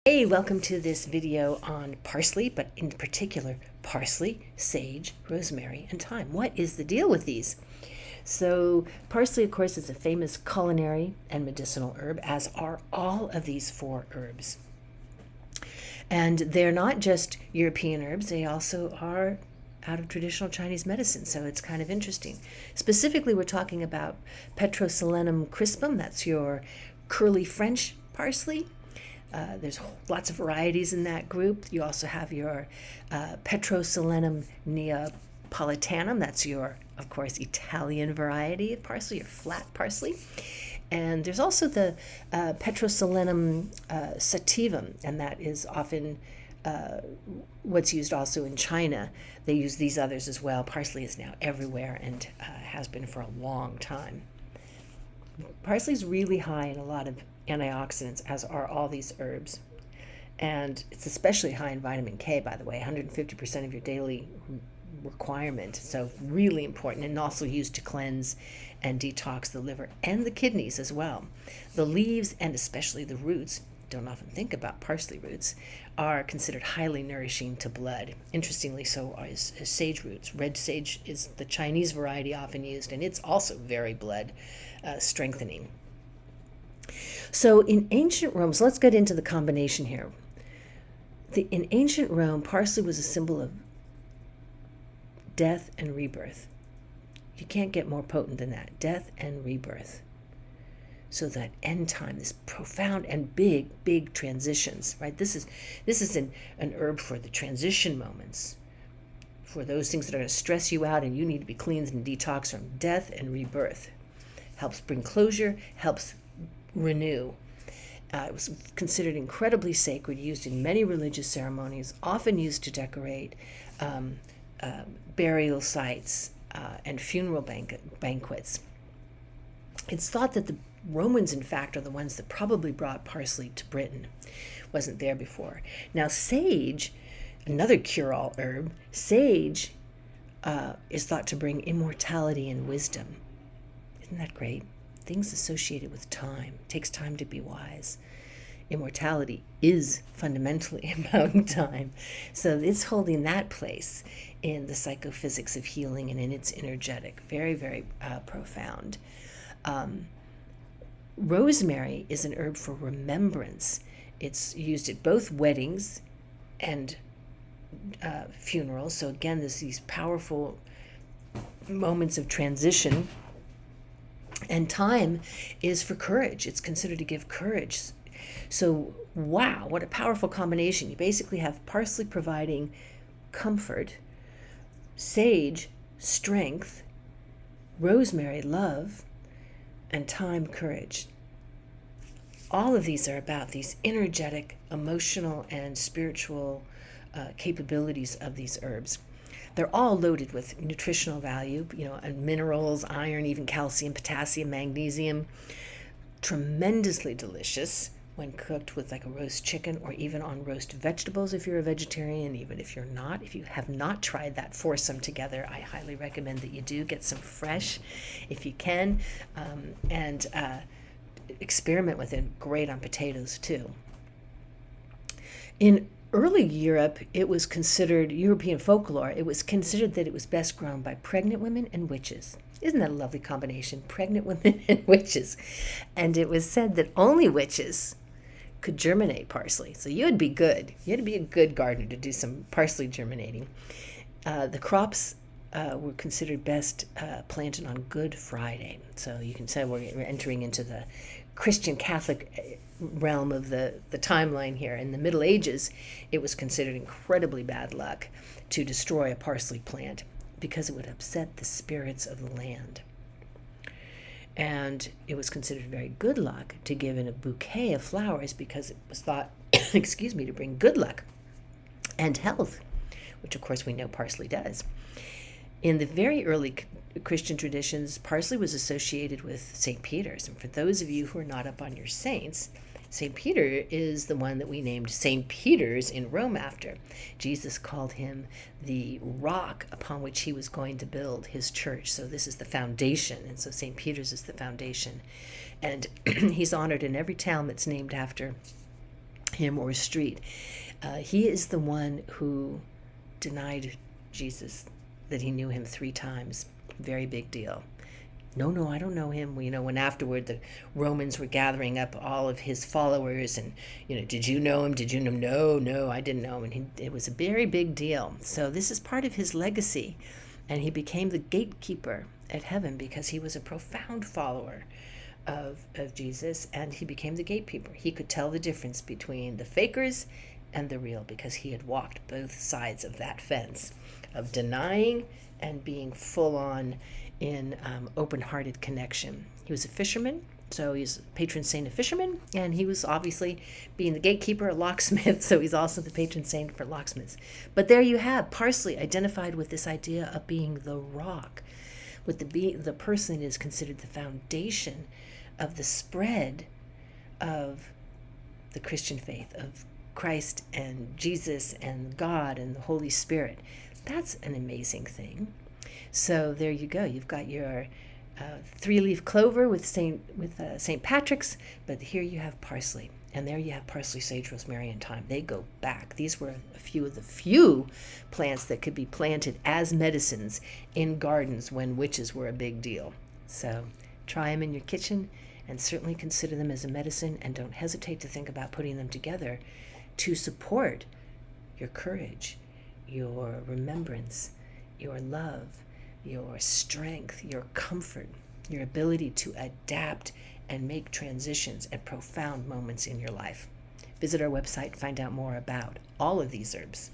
Hey, welcome to this video on parsley, but in particular, parsley, sage, rosemary, and thyme. What is the deal with these? So parsley, of course, is a famous culinary and medicinal herb, as are all of these four herbs. And they're not just European herbs, they also are out of traditional Chinese medicine, so it's kind of interesting. Specifically, we're talking about Petroselinum crispum, that's your curly French parsley. There's lots of varieties in that group. You also have your Petroselinum neapolitanum. That's your, of course, Italian variety of parsley, your flat parsley. And there's also the Petroselinum sativum, and that is often what's used also in China. They use these others as well. Parsley is now everywhere and has been for a long time. Parsley is really high in a lot of antioxidants, as are all these herbs. And it's especially high in vitamin K, by the way, 150% of your daily requirement. So really important, and also used to cleanse and detox the liver and the kidneys as well. The leaves, and especially the roots, don't often think about parsley roots, are considered highly nourishing to blood. Interestingly, so is sage roots. Red sage is the Chinese variety often used, and it's also very blood strengthening. So in ancient Rome, so let's get into the combination here. In ancient Rome, parsley was a symbol of death and rebirth. You can't get more potent than that. Death and rebirth. So that end time, this profound and big transitions, right? This is an herb for the transition moments, for those things that are going to stress you out and you need to be cleansed and detoxed from. Death and rebirth. Helps bring closure, helps renew. It was considered incredibly sacred, used in many religious ceremonies, often used to decorate burial sites and funeral banquets. It's thought that the Romans, in fact, are the ones that probably brought parsley to Britain. Wasn't there before. Now, sage, another cure-all herb, sage is thought to bring immortality and wisdom. Isn't that great? Things associated with time. It takes time to be wise. Immortality is fundamentally about time. So it's holding that place in the psychophysics of healing and in its energetic. Very profound. Rosemary is an herb for remembrance. It's used at both weddings and funerals. So again, there's these powerful moments of transition. And thyme is for courage. It's considered to give courage. So, wow, what a powerful combination. You basically have parsley providing comfort, sage, strength, rosemary, love, and thyme, courage. All of these are about these energetic, emotional, and spiritual capabilities of these herbs. They're all loaded with nutritional value, and minerals, iron, even calcium, potassium, magnesium. Tremendously delicious when cooked with like a roast chicken or even on roast vegetables if you're a vegetarian, even if you're not. If you have not tried that foursome together, I highly recommend that you do. Get some fresh if you can, and experiment with it. Great on potatoes too. In early Europe, it was considered, European folklore, it was considered that it was best grown by pregnant women and witches. Isn't that a lovely combination? Pregnant women and witches. And it was said that only witches could germinate parsley. So you would be good. You had to be a good gardener to do some parsley germinating. The crops were considered best planted on Good Friday. So you can say we're entering into the Christian Catholic realm of the timeline here. In the Middle Ages, it was considered incredibly bad luck to destroy a parsley plant because it would upset the spirits of the land. And it was considered very good luck to give in a bouquet of flowers because it was thought, to bring good luck and health, which of course we know parsley does. In the very early Christian traditions, parsley was associated with St. Peter's. And for those of you who are not up on your saints, St. Peter is the one that we named St. Peter's in Rome after. Jesus called him the rock upon which he was going to build his church. So this is the foundation. And so St. Peter's is the foundation. And he's honored in every town that's named after him or street. He is the one who denied Jesus that he knew him 3 times. Very big deal. No, I don't know him. When afterward the Romans were gathering up all of his followers and, did you know him? Did you know him? No, I didn't know him. And it was a very big deal. So this is part of his legacy. And he became the gatekeeper at heaven because he was a profound follower of Jesus, and he became the gatekeeper. He could tell the difference between the fakers and the real because he had walked both sides of that fence of denying and being full on in open-hearted connection. He was a fisherman, so he's patron saint of fishermen, and he was obviously, being the gatekeeper, a locksmith, so he's also the patron saint for locksmiths. But there you have Parsley identified with this idea of being the rock, with the person is considered the foundation of the spread of the Christian faith, of Christ and Jesus and God and the Holy Spirit. That's an amazing thing. So there you go. You've got your 3-leaf clover with St. Patrick's, but here you have parsley. And there you have parsley, sage, rosemary, and thyme. They go back. These were a few of the few plants that could be planted as medicines in gardens when witches were a big deal. So try them in your kitchen and certainly consider them as a medicine, and don't hesitate to think about putting them together to support your courage, your remembrance, your love, your strength, your comfort, your ability to adapt and make transitions at profound moments in your life. Visit our website, find out more about all of these herbs.